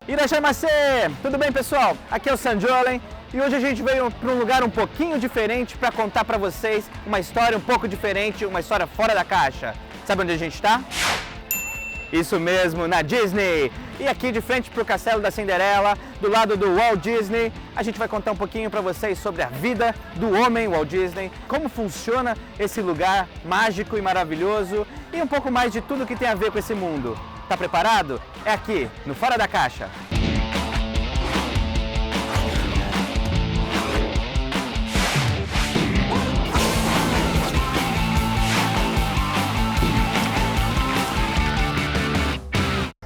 Irashaimase! Tudo bem, pessoal? Aqui é o Sanjolen e hoje a gente veio para um lugar um pouquinho diferente para contar para vocês uma história um pouco diferente, uma história fora da caixa. Sabe onde a gente está? Isso mesmo, na Disney! E aqui de frente para o Castelo da Cinderela, do lado do Walt Disney, a gente vai contar um pouquinho para vocês sobre a vida do homem Walt Disney, como funciona esse lugar mágico e maravilhoso e um pouco mais de tudo que tem a ver com esse mundo. Tá preparado? É aqui, no Fora da Caixa.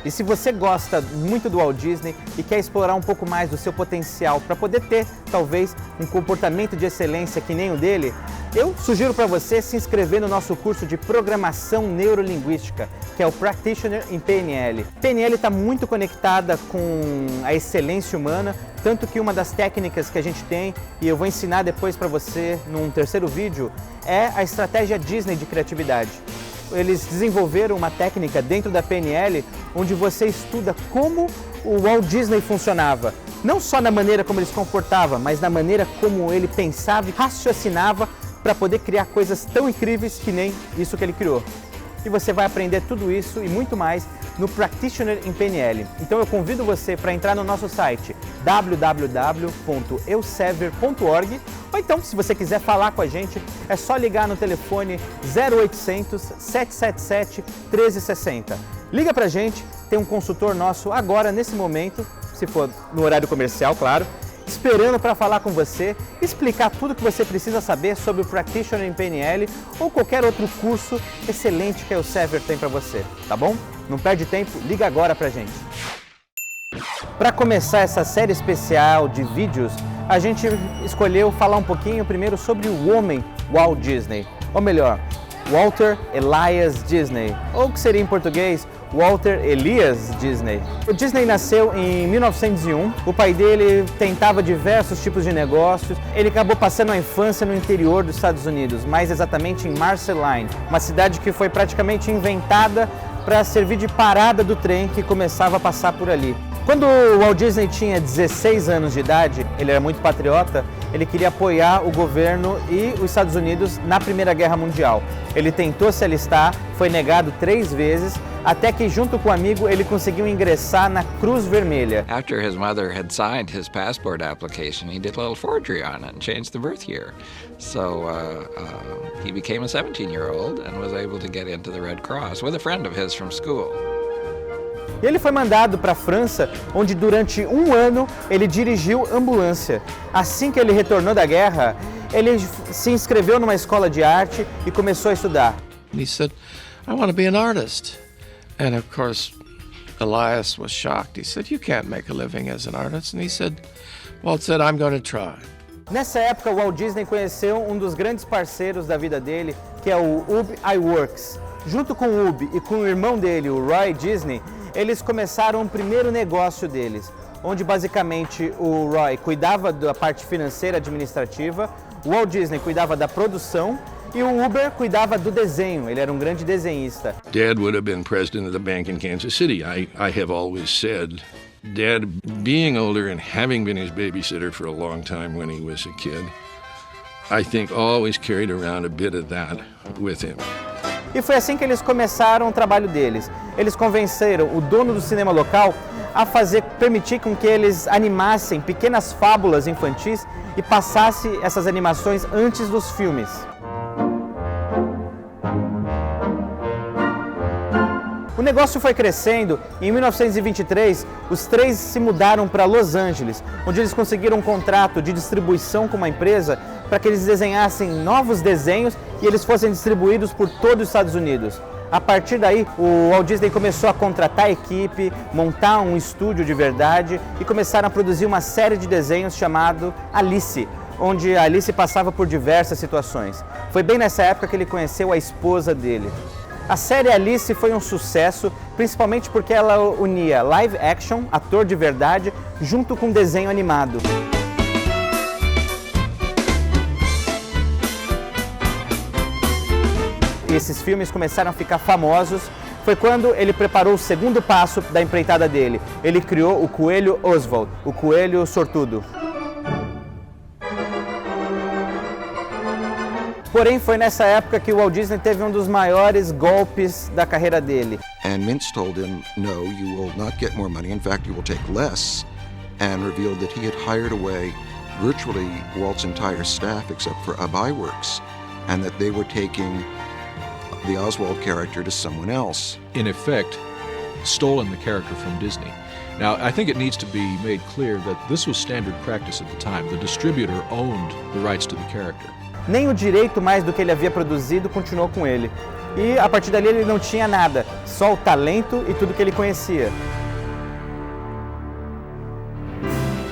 E se você gosta muito do Walt Disney e quer explorar um pouco mais do seu potencial para poder ter, talvez, um comportamento de excelência que nem o dele, eu sugiro para você se inscrever no nosso curso de Programação Neurolinguística, que é o Practitioner em PNL. PNL está muito conectada com a excelência humana, tanto que uma das técnicas que a gente tem, e eu vou ensinar depois para você num terceiro vídeo, é a estratégia Disney de criatividade. Eles desenvolveram uma técnica dentro da PNL onde você estuda como o Walt Disney funcionava. Não só na maneira como ele se comportava, mas na maneira como ele pensava e raciocinava para poder criar coisas tão incríveis que nem isso que ele criou. E você vai aprender tudo isso e muito mais no Practitioner em PNL. Então eu convido você para entrar no nosso site www.eusever.org ou então, se você quiser falar com a gente, é só ligar no telefone 0800 777 1360. Liga pra gente, tem um consultor nosso agora, nesse momento, se for no horário comercial, claro, esperando para falar com você, explicar tudo que você precisa saber sobre o Practitioner em PNL ou qualquer outro curso excelente que a Eusever tem para você, tá bom? Não perde tempo, liga agora pra gente. Para começar essa série especial de vídeos, a gente escolheu falar um pouquinho primeiro sobre o homem Walt Disney, ou melhor, Walter Elias Disney, ou que seria em português Walter Elias Disney. O Disney nasceu em 1901, o pai dele tentava diversos tipos de negócios, ele acabou passando a infância no interior dos Estados Unidos, mais exatamente em Marceline, uma cidade que foi praticamente inventada para servir de parada do trem que começava a passar por ali. Quando o Walt Disney tinha 16 anos de idade, ele era muito patriota, ele queria apoiar o governo e os Estados Unidos na Primeira Guerra Mundial. Ele tentou se alistar, foi negado 3 vezes, até que junto com um amigo ele conseguiu ingressar na Cruz Vermelha. After his mother had signed his passport application, he did a little forgery on it and changed the birth year. So he became a 17-year-old and was able to get into the Red Cross with a friend of his from school. E ele foi mandado para a França, onde durante 1 ano ele dirigiu ambulância. Assim que ele retornou da guerra, ele se inscreveu numa escola de arte e começou a estudar. He said, "I want to be an artist." And of course, Elias was shocked. He said, "You can't make a living as an artist." And he said, Walt said, "I'm going to try." Nessa época, o Walt Disney conheceu um dos grandes parceiros da vida dele, que é o Ub Iwerks. Junto com o Ub e com o irmão dele, o Roy Disney, eles começaram o primeiro negócio deles, onde basicamente o Roy cuidava da parte financeira administrativa, o Walt Disney cuidava da produção e o Uber cuidava do desenho, ele era um grande desenhista. Dad would have been president of the bank in Kansas City. I have always said, Dad, being older and having been his babysitter for a long time when he was a kid, I think always carried around a bit of that with him. E foi assim que eles começaram o trabalho deles. Eles convenceram o dono do cinema local a permitir com que eles animassem pequenas fábulas infantis e passassem essas animações antes dos filmes. O negócio foi crescendo e em 1923 os três se mudaram para Los Angeles, onde eles conseguiram um contrato de distribuição com uma empresa para que eles desenhassem novos desenhos e eles fossem distribuídos por todos os Estados Unidos. A partir daí, o Walt Disney começou a contratar a equipe, montar um estúdio de verdade e começaram a produzir uma série de desenhos chamado Alice, onde a Alice passava por diversas situações. Foi bem nessa época que ele conheceu a esposa dele. A série Alice foi um sucesso, principalmente porque ela unia live action, ator de verdade, junto com desenho animado. E esses filmes começaram a ficar famosos foi quando ele preparou o segundo passo da empreitada dele. Ele criou o Coelho Oswald, o Coelho Sortudo. Porém, foi nessa época que o Walt Disney teve um dos maiores golpes da carreira dele. And Mintz told him, no, you will not get more money. In fact, you will take less. And revealed that he had hired away virtually Walt's entire staff except for Abai Works, and that they were taking the Oswald character to someone else. In effect, stolen the character from Disney. Now, I think it needs to be made clear that this was standard practice at the time. The distributor owned the rights to the character. Nem o direito mais do que ele havia produzido continuou com ele. E a partir dali ele não tinha nada, só o talento e tudo que ele conhecia.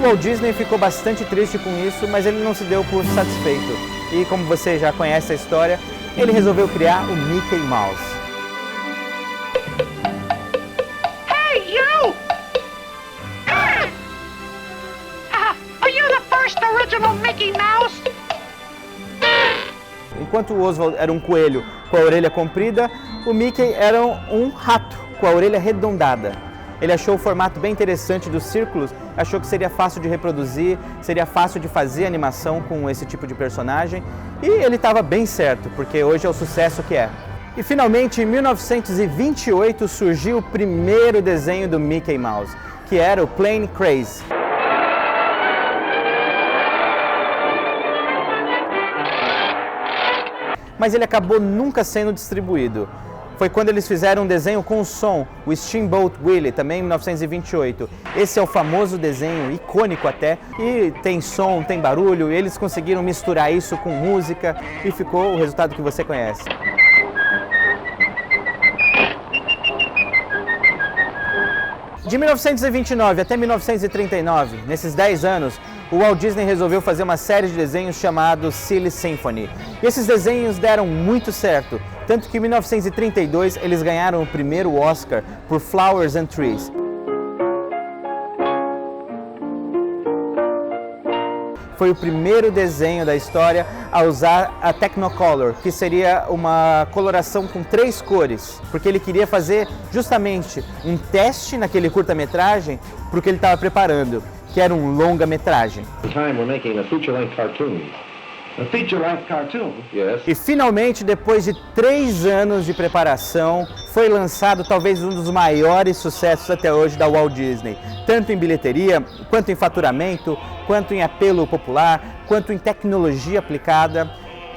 O Walt Disney ficou bastante triste com isso, mas ele não se deu por satisfeito. E como você já conhece a história, ele resolveu criar o Mickey Mouse. Hey, you! Are you the first original Mickey Mouse? Enquanto o Oswald era um coelho com a orelha comprida, o Mickey era um rato com a orelha arredondada. Ele achou o formato bem interessante dos círculos, achou que seria fácil de reproduzir, seria fácil de fazer animação com esse tipo de personagem, e ele estava bem certo, porque hoje é o sucesso que é. E finalmente, em 1928, surgiu o primeiro desenho do Mickey Mouse, que era o Plane Craze. Mas ele acabou nunca sendo distribuído. Foi quando eles fizeram um desenho com som, o Steamboat Willie, também em 1928. Esse é o famoso desenho, icônico até, e tem som, tem barulho, e eles conseguiram misturar isso com música e ficou o resultado que você conhece. De 1929 até 1939, nesses 10 anos, o Walt Disney resolveu fazer uma série de desenhos chamados Silly Symphony. E esses desenhos deram muito certo, tanto que em 1932 eles ganharam o primeiro Oscar por Flowers and Trees. Foi o primeiro desenho da história a usar a Technicolor, que seria uma coloração com 3 cores, porque ele queria fazer justamente um teste naquele curta-metragem para o que ele estava preparando, que era um longa-metragem. E finalmente, depois de 3 anos de preparação, foi lançado talvez um dos maiores sucessos até hoje da Walt Disney, tanto em bilheteria, quanto em faturamento, quanto em apelo popular, quanto em tecnologia aplicada.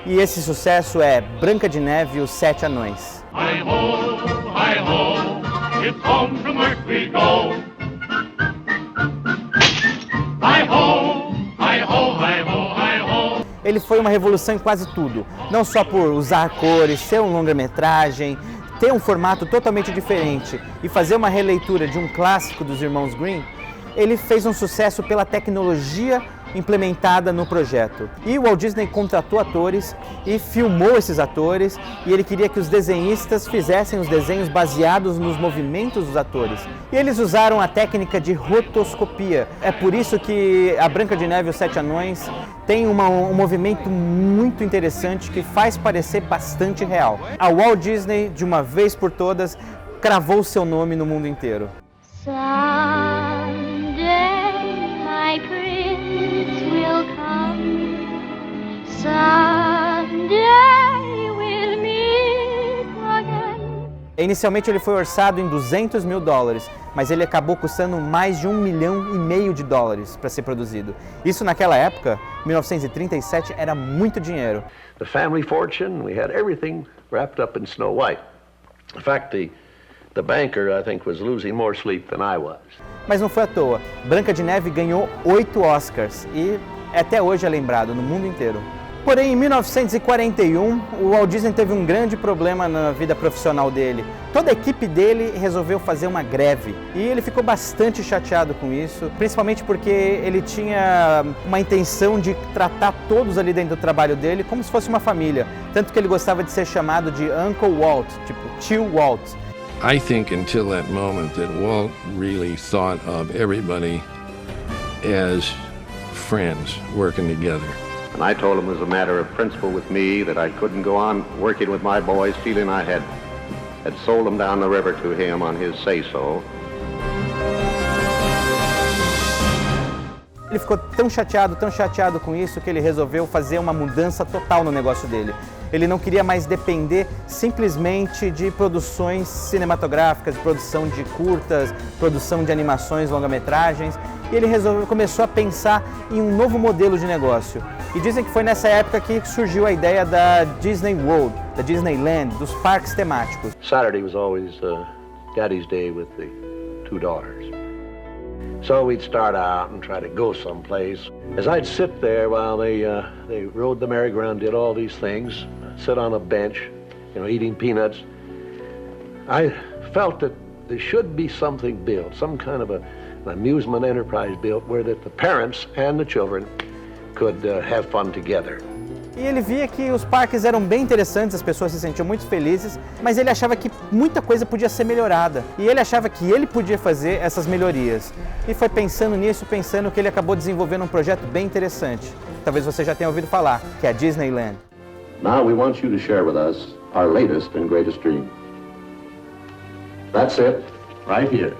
E esse sucesso é Branca de Neve e os 7 Anões. Hi-ho, hi-ho, it's home from work we go. Hi-ho, hi-ho, hi-ho, hi-ho. Ele foi uma revolução em quase tudo, não só por usar cores, ser um longa-metragem, ter um formato totalmente diferente e fazer uma releitura de um clássico dos Irmãos Grimm. Ele fez um sucesso pela tecnologia implementada no projeto. E o Walt Disney contratou atores e filmou esses atores, e ele queria que os desenhistas fizessem os desenhos baseados nos movimentos dos atores. E eles usaram a técnica de rotoscopia. É por isso que a Branca de Neve e os 7 Anões tem um movimento muito interessante que faz parecer bastante real. A Walt Disney, de uma vez por todas, cravou seu nome no mundo inteiro. Someday my prince will come. Someday we'll meet again. Inicialmente ele foi orçado em $200 mil, mas ele acabou custando mais de $1,5 milhão para ser produzido. Isso naquela época, 1937, era muito dinheiro. The family fortune, we had everything wrapped up in Snow White. In fact, the banker, I think, was losing more sleep than I was. Mas não foi à toa. Branca de Neve ganhou 8 Oscars e até hoje é lembrado no mundo inteiro. Porém, em 1941, o Walt Disney teve um grande problema na vida profissional dele. Toda a equipe dele resolveu fazer uma greve e ele ficou bastante chateado com isso, principalmente porque ele tinha uma intenção de tratar todos ali dentro do trabalho dele como se fosse uma família. Tanto que ele gostava de ser chamado de Uncle Walt, tipo tio Walt. I think until that moment that Walt really thought of everybody as friends working together. And I told him as a matter of principle with me that I couldn't go on working with my boys feeling I had had sold them down the river to him on his say-so. Ele ficou tão chateado com isso, que ele resolveu fazer uma mudança total no negócio dele. Ele não queria mais depender simplesmente de produções cinematográficas, de produção de curtas, produção de animações, longa-metragens. E ele começou a pensar em um novo modelo de negócio. E dizem que foi nessa época que surgiu a ideia da Disney World, da Disneyland, dos parques temáticos. Saturday was always Daddy's Day with the two daughters. So we'd start out and try to go someplace. As I'd sit there while they rode the merry-go-round, did all these things, sit on a bench, eating peanuts, I felt that there should be something built, some kind of an amusement enterprise built where that the parents and the children could have fun together. E ele via que os parques eram bem interessantes, as pessoas se sentiam muito felizes, mas ele achava que muita coisa podia ser melhorada. E ele achava que ele podia fazer essas melhorias. E foi pensando nisso, pensando que ele acabou desenvolvendo um projeto bem interessante. Talvez você já tenha ouvido falar, que é a Disneyland. Now we want you to share with us our latest and greatest dream. That's it, right here.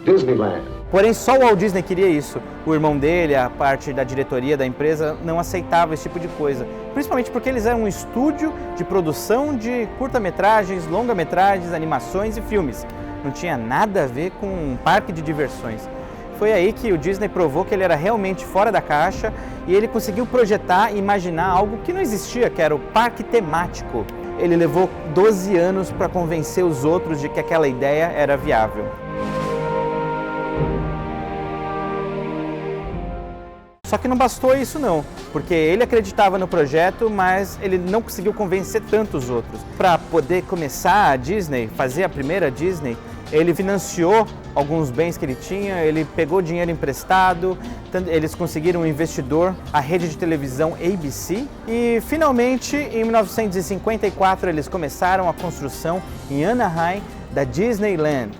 Disneyland. Porém, só o Walt Disney queria isso. O irmão dele, a parte da diretoria da empresa, não aceitava esse tipo de coisa. Principalmente porque eles eram um estúdio de produção de curta-metragens, longa-metragens, animações e filmes. Não tinha nada a ver com um parque de diversões. Foi aí que o Disney provou que ele era realmente fora da caixa e ele conseguiu projetar e imaginar algo que não existia, que era o parque temático. Ele levou 12 anos para convencer os outros de que aquela ideia era viável. Só que não bastou isso não, porque ele acreditava no projeto, mas ele não conseguiu convencer tantos outros. Para poder começar a Disney, fazer a primeira Disney, ele financiou alguns bens que ele tinha, ele pegou dinheiro emprestado, eles conseguiram um investidor, a rede de televisão ABC, e finalmente em 1954 eles começaram a construção em Anaheim da Disneyland.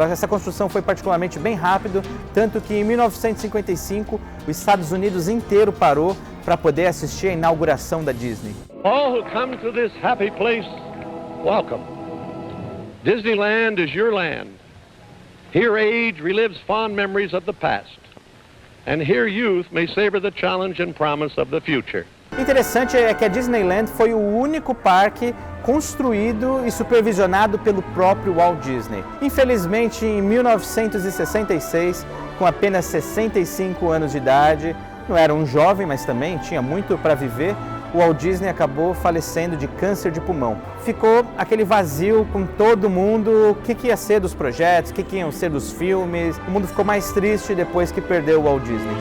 Essa construção foi particularmente bem rápido, tanto que em 1955 os Estados Unidos inteiro parou para poder assistir a inauguração da Disney. All who come to this happy place, welcome. Disneyland is your land. Here age relives fond memories of the past. And here youth may savor the challenge and promise of the future. Interessante é que a Disneyland foi o único parque construído e supervisionado pelo próprio Walt Disney. Infelizmente, em 1966, com apenas 65 anos de idade, não era um jovem, mas também tinha muito para viver, o Walt Disney acabou falecendo de câncer de pulmão. Ficou aquele vazio com todo mundo, o que ia ser dos projetos, o que iam ser dos filmes. O mundo ficou mais triste depois que perdeu o Walt Disney.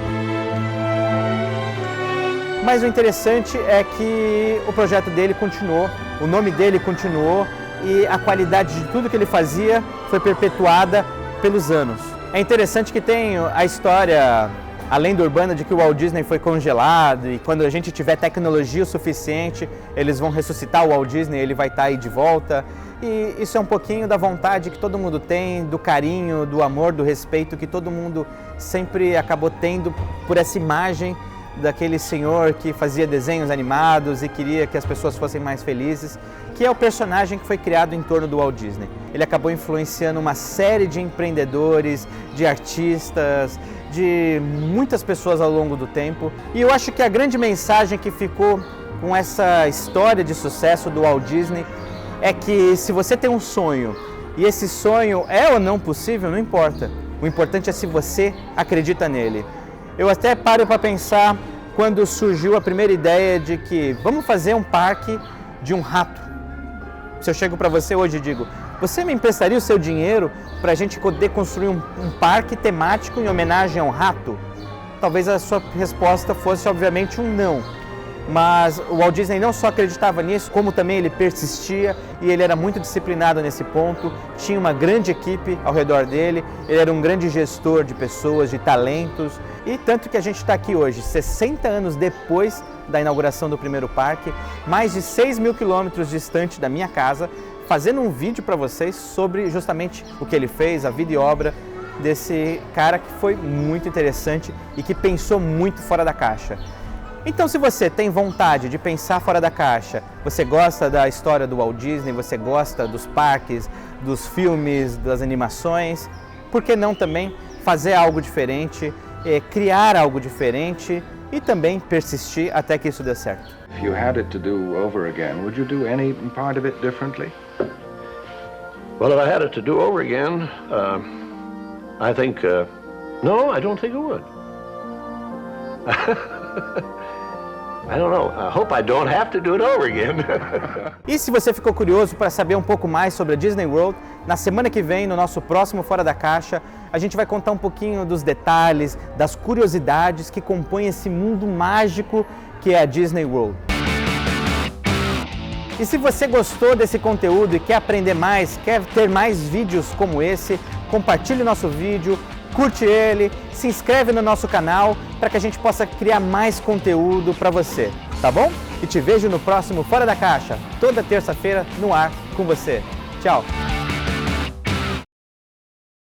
Mas o interessante é que o projeto dele continuou, o nome dele continuou e a qualidade de tudo que ele fazia foi perpetuada pelos anos. É interessante que tem a história, a lenda urbana de que o Walt Disney foi congelado e quando a gente tiver tecnologia o suficiente, eles vão ressuscitar o Walt Disney, ele vai estar aí de volta. E isso é um pouquinho da vontade que todo mundo tem, do carinho, do amor, do respeito que todo mundo sempre acabou tendo por essa imagem daquele senhor que fazia desenhos animados e queria que as pessoas fossem mais felizes, que é o personagem que foi criado em torno do Walt Disney. Ele acabou influenciando uma série de empreendedores, de artistas, de muitas pessoas ao longo do tempo. E eu acho que a grande mensagem que ficou com essa história de sucesso do Walt Disney é que se você tem um sonho e esse sonho é ou não possível, não importa. O importante é se você acredita nele. Eu até paro para pensar quando surgiu a primeira ideia de que vamos fazer um parque de um rato. Se eu chego para você hoje e digo, você me emprestaria o seu dinheiro para a gente poder construir um parque temático em homenagem a um rato? Talvez a sua resposta fosse obviamente um não. Mas o Walt Disney não só acreditava nisso, como também ele persistia e ele era muito disciplinado nesse ponto, tinha uma grande equipe ao redor dele, ele era um grande gestor de pessoas, de talentos, e tanto que a gente está aqui hoje, 60 anos depois da inauguração do primeiro parque, mais de 6 mil quilômetros distante da minha casa, fazendo um vídeo para vocês sobre justamente o que ele fez, a vida e obra desse cara que foi muito interessante e que pensou muito fora da caixa. Então, se você tem vontade de pensar fora da caixa, você gosta da história do Walt Disney, você gosta dos parques, dos filmes, das animações, por que não também fazer algo diferente, criar algo diferente e também persistir até que isso dê certo? If you had it to do over again, would you do any part of it differently? Well, if I had it to do over again, I think, no, I don't think I would. I don't know. I hope I don't have to do it over again. E se você ficou curioso para saber um pouco mais sobre a Disney World, na semana que vem, no nosso próximo Fora da Caixa, a gente vai contar um pouquinho dos detalhes, das curiosidades que compõem esse mundo mágico que é a Disney World. E se você gostou desse conteúdo e quer aprender mais, quer ter mais vídeos como esse, compartilhe nosso vídeo, curte ele, se inscreve no nosso canal para que a gente possa criar mais conteúdo para você, tá bom? E te vejo no próximo Fora da Caixa, toda terça-feira no ar com você. Tchau!